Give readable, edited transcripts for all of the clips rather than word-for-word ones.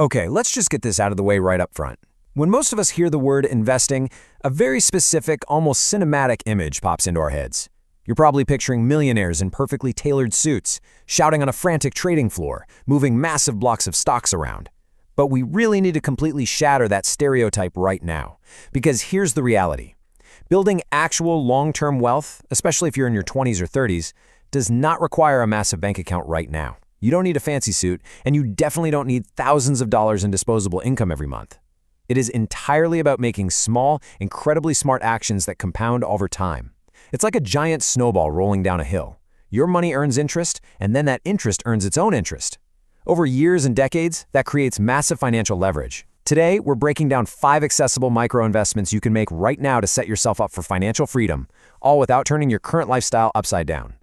Okay, let's just get this out of the way right up front. When most of us hear the word investing, a very specific, almost cinematic image pops into our heads. You're probably picturing millionaires in perfectly tailored suits, shouting on a frantic trading floor, moving massive blocks of stocks around. But we really need to completely shatter that stereotype right now, because here's the reality. Building actual long-term wealth, especially if you're in your 20s or 30s, does not require a massive bank account right now. You don't need a fancy suit, and you definitely don't need thousands of dollars in disposable income every month. It is entirely about making small, incredibly smart actions that compound over time. It's like a giant snowball rolling down a hill. Your money earns interest, and then that interest earns its own interest. Over years and decades, that creates massive financial leverage. Today, we're breaking down 5 accessible micro-investments you can make right now to set yourself up for financial freedom, all without turning your current lifestyle upside down.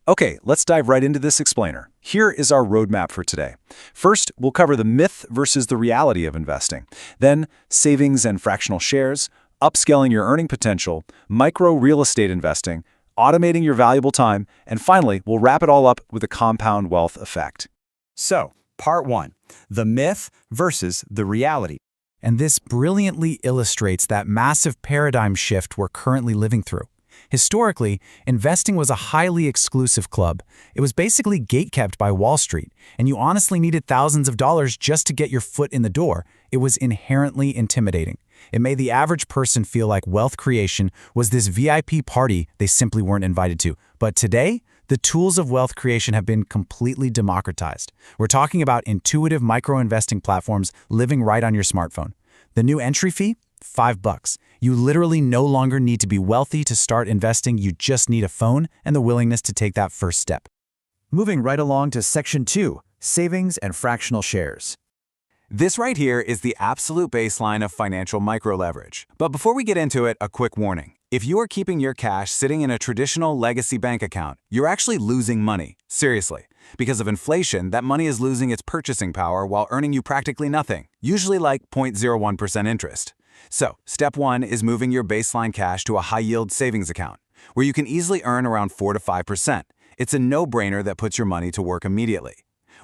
Okay, let's dive right into this explainer. Here is our roadmap for today. First, we'll cover the myth versus the reality of investing. Then, savings and fractional shares, upscaling your earning potential, micro real estate investing, automating your valuable time, and finally, we'll wrap it all up with the compound wealth effect. So, part 1, the myth versus the reality. And this brilliantly illustrates that massive paradigm shift we're currently living through. Historically, investing was a highly exclusive club. It was basically gatekept by Wall Street, and you honestly needed thousands of dollars just to get your foot in the door. It was inherently intimidating. It made the average person feel like wealth creation was this VIP party they simply weren't invited to. But today, the tools of wealth creation have been completely democratized. We're talking about intuitive micro-investing platforms living right on your smartphone. The new entry fee? $5. You literally no longer need to be wealthy to start investing. You just need a phone and the willingness to take that first step. Moving right along to Section 2, Savings and Fractional Shares. This right here is the absolute baseline of financial micro-leverage. But before we get into it, a quick warning. If you are keeping your cash sitting in a traditional legacy bank account, you're actually losing money. Seriously. Because of inflation, that money is losing its purchasing power while earning you practically nothing, usually like 0.01% interest. So, step 1 is moving your baseline cash to a high-yield savings account, where you can easily earn around 4 to 5%. It's a no-brainer that puts your money to work immediately.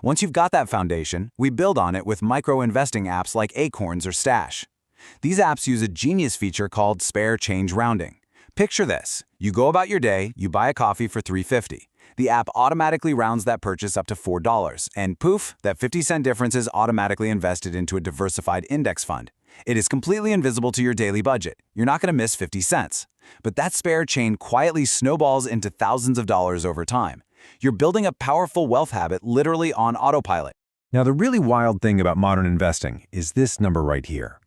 Once you've got that foundation, we build on it with micro-investing apps like Acorns or Stash. These apps use a genius feature called spare change rounding. Picture this. You go about your day, you buy a coffee for $3.50. The app automatically rounds that purchase up to $4, and poof, that 50-cent difference is automatically invested into a diversified index fund. It is completely invisible to your daily budget. You're not going to miss 50 cents. But that spare chain quietly snowballs into thousands of dollars over time. You're building a powerful wealth habit literally on autopilot. Now, the really wild thing about modern investing is this number right here,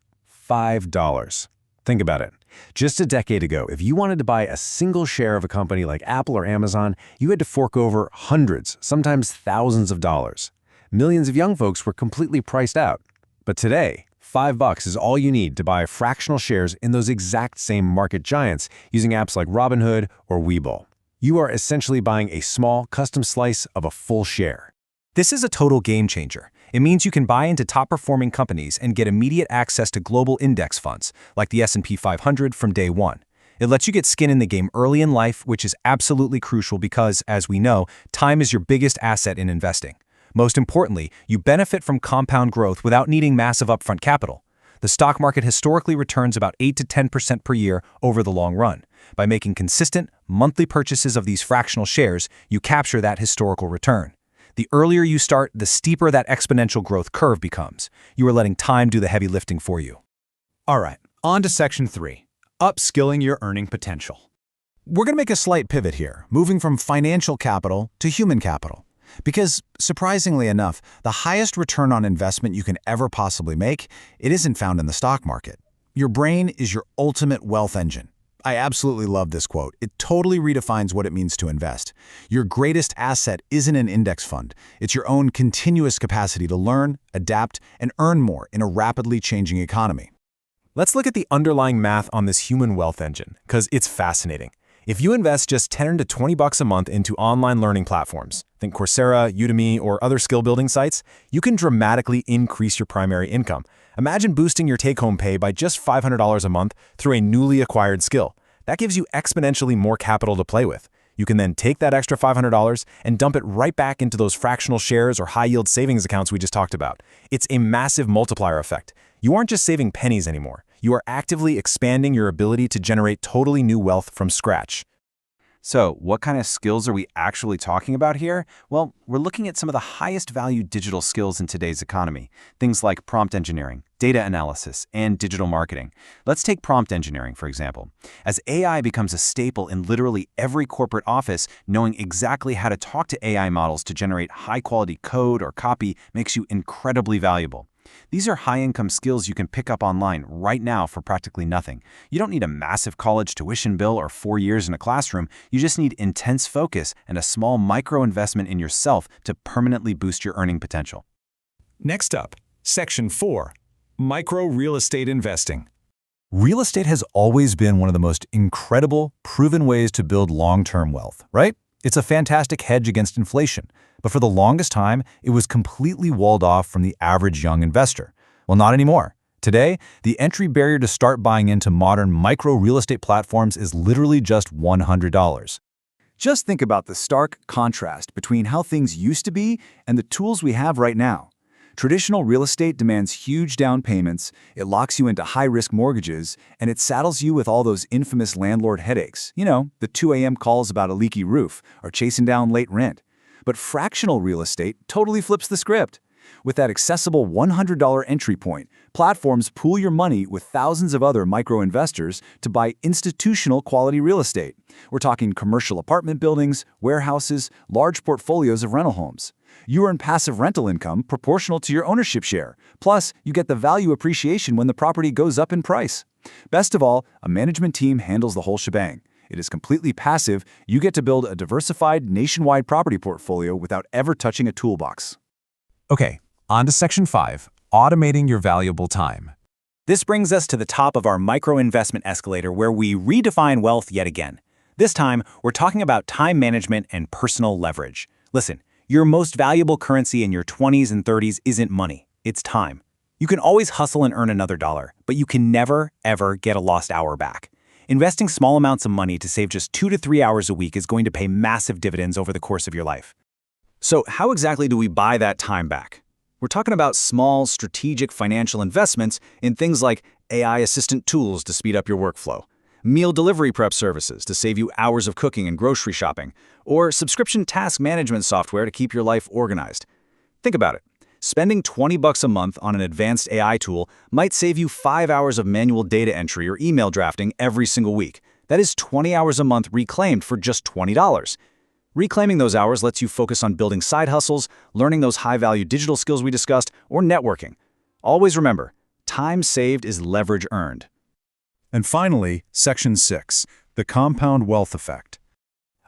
$5. Think about it. Just a decade ago, if you wanted to buy a single share of a company like Apple or Amazon, you had to fork over hundreds, sometimes thousands of dollars. Millions of young folks were completely priced out. But today, $5 is all you need to buy fractional shares in those exact same market giants using apps like Robinhood or Webull. You are essentially buying a small, custom slice of a full share. This is a total game changer. It means you can buy into top-performing companies and get immediate access to global index funds, like the S&P 500 from day one. It lets you get skin in the game early in life, which is absolutely crucial because, as we know, time is your biggest asset in investing. Most importantly, you benefit from compound growth without needing massive upfront capital. The stock market historically returns about 8 to 10% per year over the long run. By making consistent, monthly purchases of these fractional shares, you capture that historical return. The earlier you start, the steeper that exponential growth curve becomes. You are letting time do the heavy lifting for you. All right, on to Section 3, upskilling your earning potential. We're going to make a slight pivot here, moving from financial capital to human capital. Because, surprisingly enough, the highest return on investment you can ever possibly make, it isn't found in the stock market. Your brain is your ultimate wealth engine. I absolutely love this quote. It totally redefines what it means to invest. Your greatest asset isn't an index fund. It's your own continuous capacity to learn, adapt, and earn more in a rapidly changing economy. Let's look at the underlying math on this human wealth engine, because it's fascinating. If you invest just $10 to $20 a month into online learning platforms, think Coursera, Udemy, or other skill-building sites, you can dramatically increase your primary income. Imagine boosting your take-home pay by just $500 a month through a newly acquired skill. That gives you exponentially more capital to play with. You can then take that extra $500 and dump it right back into those fractional shares or high-yield savings accounts we just talked about. It's a massive multiplier effect. You aren't just saving pennies anymore. You are actively expanding your ability to generate totally new wealth from scratch. So, what kind of skills are we actually talking about here? Well, we're looking at some of the highest value digital skills in today's economy. Things like prompt engineering, data analysis, and digital marketing. Let's take prompt engineering, for example. As AI becomes a staple in literally every corporate office, knowing exactly how to talk to AI models to generate high-quality code or copy makes you incredibly valuable. These are high-income skills you can pick up online right now for practically nothing. You don't need a massive college tuition bill or 4 years in a classroom. You just need intense focus and a small micro-investment in yourself to permanently boost your earning potential. Next up, Section 4, Micro Real Estate Investing. Real estate has always been one of the most incredible, proven ways to build long-term wealth, right? It's a fantastic hedge against inflation, but for the longest time, it was completely walled off from the average young investor. Well, not anymore. Today, the entry barrier to start buying into modern micro real estate platforms is literally just $100. Just think about the stark contrast between how things used to be and the tools we have right now. Traditional real estate demands huge down payments, it locks you into high-risk mortgages, and it saddles you with all those infamous landlord headaches. You know, the 2 a.m. calls about a leaky roof or chasing down late rent. But fractional real estate totally flips the script. With that accessible $100 entry point, platforms pool your money with thousands of other micro-investors to buy institutional quality real estate. We're talking commercial apartment buildings, warehouses, large portfolios of rental homes. You earn passive rental income proportional to your ownership share. Plus, you get the value appreciation when the property goes up in price. Best of all, a management team handles the whole shebang. It is completely passive. You get to build a diversified nationwide property portfolio without ever touching a toolbox. Okay, on to Section 5, automating your valuable time. This brings us to the top of our micro-investment escalator where we redefine wealth yet again. This time, we're talking about time management and personal leverage. Listen, your most valuable currency in your 20s and 30s isn't money, it's time. You can always hustle and earn another dollar, but you can never, ever get a lost hour back. Investing small amounts of money to save just 2 to 3 hours a week is going to pay massive dividends over the course of your life. So how exactly do we buy that time back? We're talking about small, strategic financial investments in things like AI assistant tools to speed up your workflow, meal delivery prep services to save you hours of cooking and grocery shopping, or subscription task management software to keep your life organized. Think about it. Spending $20 a month on an advanced AI tool might save you 5 hours of manual data entry or email drafting every single week. That is 20 hours a month reclaimed for just $20. Reclaiming those hours lets you focus on building side hustles, learning those high-value digital skills we discussed, or networking. Always remember, time saved is leverage earned. And finally, Section 6, the compound wealth effect.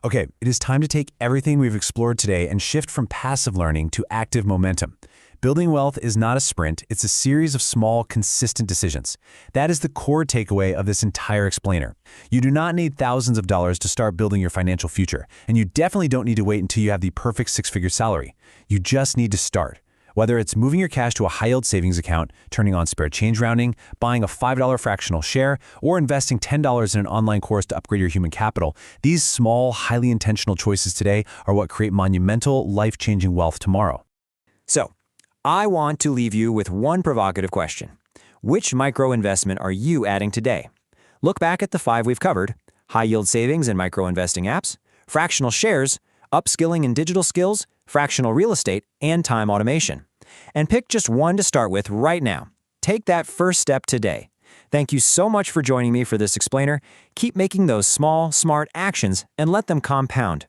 Okay, it is time to take everything we've explored today and shift from passive learning to active momentum. Building wealth is not a sprint, it's a series of small, consistent decisions. That is the core takeaway of this entire explainer. You do not need thousands of dollars to start building your financial future, and you definitely don't need to wait until you have the perfect six-figure salary. You just need to start. Whether it's moving your cash to a high-yield savings account, turning on spare change rounding, buying a $5 fractional share, or investing $10 in an online course to upgrade your human capital, these small, highly intentional choices today are what create monumental, life-changing wealth tomorrow. So, I want to leave you with one provocative question. Which micro-investment are you adding today? Look back at the 5 we've covered: high-yield savings and micro-investing apps, fractional shares, upskilling in digital skills, fractional real estate, and time automation. And pick just one to start with right now. Take that first step today. Thank you so much for joining me for this explainer. Keep making those small, smart actions and let them compound.